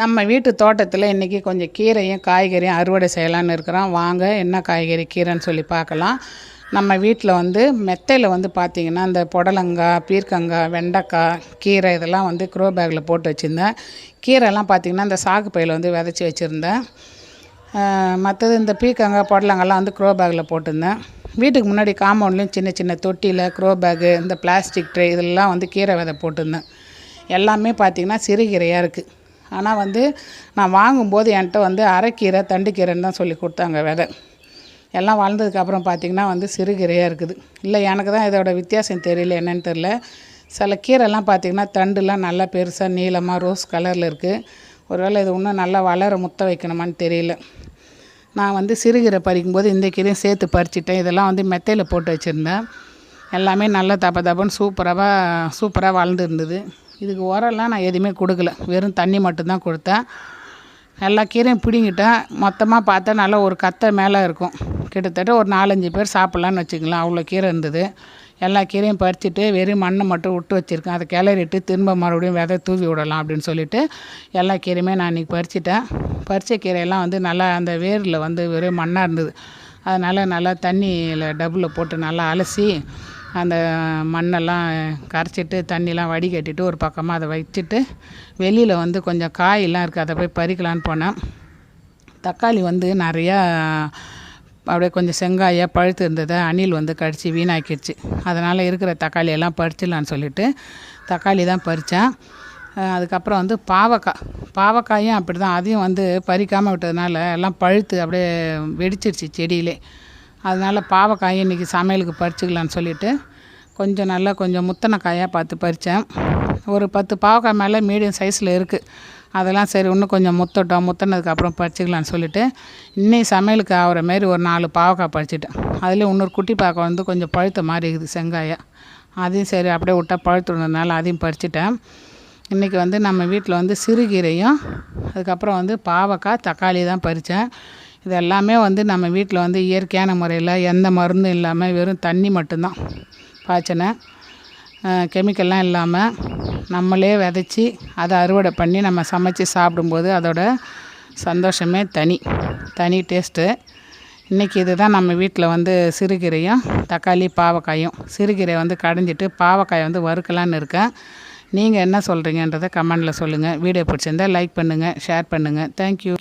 நம்ம வீட்டு தோட்டத்தில் இன்றைக்கி கொஞ்சம் கீரையும் காய்கறியும் அறுவடை செய்யலான்னு இருக்கிறோம். வாங்க என்ன காய்கறி கீரைன்னு சொல்லி பார்க்கலாம். நம்ம வீட்டில் மெத்தையில் பார்த்திங்கன்னா இந்த புடலங்காய், பீர்க்கங்காய், வெண்டைக்காய், கீரை இதெல்லாம் க்ரோ பேக்கில் போட்டு வச்சுருந்தேன். கீரைலாம் பார்த்திங்கன்னா இந்த சாக்கு பையில் விதைச்சி வச்சுருந்தேன். மற்றது இந்த பீர்க்கங்காய், புடலங்காய்லாம் க்ரோ பேக்கில் போட்டிருந்தேன். வீட்டுக்கு முன்னாடி காம்பவுண்ட்லேயும் சின்ன சின்ன தொட்டியில் க்ரோ பேக்கு, இந்த பிளாஸ்டிக் ட்ரே இதெல்லாம் கீரை விதை போட்டிருந்தேன். எல்லாமே பார்த்திங்கன்னா சிறுகீரையாக இருக்குது. ஆனால் நான் வாங்கும்போது என்கிட்ட அரைக்கீரை, தண்டுக்கீரைன்னு தான் சொல்லி கொடுத்தாங்க விதை. எல்லாம் வளர்ந்ததுக்கப்புறம் பார்த்திங்கன்னா சிறுகீரையாக இருக்குது. இல்லை எனக்கு தான் இதோட வித்தியாசம் தெரியல, என்னென்னு தெரில. சில கீரைலாம் பார்த்திங்கன்னா தண்டுலாம் நல்லா பெருசாக நீளமாக ரோஸ் கலரில் இருக்குது. ஒருவேளை இது இன்னும் நல்லா வளர முத்த வைக்கணுமான்னு தெரியல. நான் சிறுகீரை பறிக்கும்போது இந்த கீரையும் சேர்த்து பறிச்சிட்டேன். இதெல்லாம் மெத்தையில் போட்டு வச்சுருந்தேன். எல்லாமே நல்லா தப்பன்னு சூப்பராக வளர்ந்துருந்தது. இதுக்கு உரம்லாம் நான் எதுவுமே கொடுக்கல, வெறும் தண்ணி மட்டும்தான் கொடுத்தேன். எல்லா கீரையும் பிடிங்கிட்டேன். மொத்தமாக பார்த்தா நல்லா ஒரு கத்தை மேலே இருக்கும். கிட்டத்தட்ட ஒரு 4-5 பேர் சாப்பிட்லான்னு வச்சுக்கலாம், அவ்வளோ கீரை இருந்தது. எல்லா கீரையும் பறிச்சுட்டு வெறும் மண்ணை மட்டும் விட்டு வச்சுருக்கேன். அதை கிளறிட்டு திரும்ப மறுபடியும் விதை தூவி விடலாம் அப்படின்னு சொல்லிவிட்டு எல்லா கீரையுமே நான் இன்றைக்கி பறிச்சிட்டேன். பறித்த கீரையெல்லாம் நல்லா அந்த வேரில் வெறும் மண்ணாக இருந்தது. அதனால் நல்லா தண்ணியில் டப்பில் போட்டு நல்லா அலசி அந்த மண்ணெல்லாம் கரைச்சிட்டு தண்ணிலாம் வடிகட்டிட்டு ஒரு பக்கமாக அதை வச்சுட்டு வெளியில் கொஞ்சம் காயெல்லாம் இருக்குது, அதை போய் பறிக்கலான்னு போனேன். தக்காளி நிறையா அப்படியே கொஞ்சம் செங்காயாக பழுத்து இருந்ததை அணில் கடித்து வீணாக்கிடுச்சு. அதனால் இருக்கிற தக்காளியெல்லாம் பறிச்சிடலான்னு சொல்லிவிட்டு தக்காளி தான் பறித்தேன். அதுக்கப்புறம் பாவக்காயும் அப்படி தான், அதையும் பறிக்காமல் விட்டதுனால எல்லாம் பழுத்து அப்படியே வெடிச்சிருச்சு செடியிலே. அதனால் பாவக்காயும் இன்றைக்கி சமையலுக்கு பறிச்சிக்கலான்னு சொல்லிவிட்டு கொஞ்சம் முத்தின காயாக பார்த்து பறித்தேன். ஒரு 10 பாவக்காய் மேலே மீடியம் சைஸில் இருக்குது. அதெல்லாம் சரி இன்னும் கொஞ்சம் முத்தினதுக்கப்புறம் பறிச்சிக்கலான்னு சொல்லிவிட்டு இன்னைக்கு சமையலுக்கு ஆகிற மாரி ஒரு 4 பாவக்காய் பறிச்சிட்டேன். அதுலேயும் இன்னொரு குட்டி பாவக்காய் கொஞ்சம் பழுத்த மாதிரி இருக்குது செங்காயாக. அதையும் சரி அப்படியே விட்டால் பழுத்துனதுனால அதையும் பறிச்சிட்டேன். இன்றைக்கி நம்ம வீட்டில் சிறுகீரையும் அதுக்கப்புறம் பாவக்காய், தக்காளி தான் பறித்தேன். இது எல்லாமே நம்ம வீட்டில் இயற்கையான முறையில் எந்த மருந்தும் இல்லாமல் வெறும் தண்ணி மட்டும்தான் பாய்ச்சினேன். கெமிக்கல்லாம் இல்லாமல் நம்மளே விதைச்சி அதை அறுவடை பண்ணி நம்ம சமைச்சி சாப்பிடும்போது அதோட சந்தோஷமே தனி டேஸ்ட்டு. இன்றைக்கி இது தான் நம்ம வீட்டில் சிறுகீரையும் தக்காளி, பாவக்காயும். சிறுகீரை கடைஞ்சிட்டு பாவக்காயை வறுக்கலான்னு இருக்கேன். நீங்கள் என்ன சொல்கிறீங்கன்றதை கமெண்டில் சொல்லுங்கள். வீடியோ பிடிச்சிருந்தால் லைக் பண்ணுங்கள், ஷேர் பண்ணுங்கள். தேங்க்யூ.